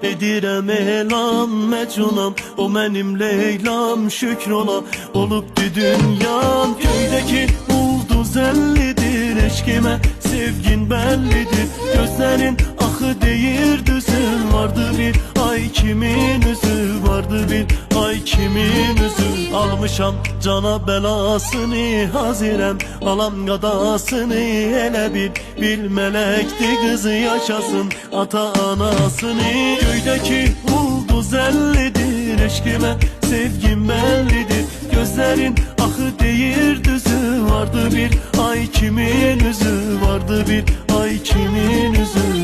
edirəm elan məcunam. O mənim Leylam şükür ola, olubdu dünyam. Göydəki ulduz əllidir, eşkimə sevgin bəllidir. Gözlərin axı deyir düzün, vardı bir ay kimin üzü, vardı bir ay kimin üzü. Almışam cana bəlasını, hazirəm alam qadasını. Elə bil mələkdi qızı, yaşasın ata anasını. Göydəki ulduz əllidir, eşkimə sevgim bəllidir. Gözlərin axı deyir düzü, vardı bir ay kimin üzü, vardı bir ay kimin üzü.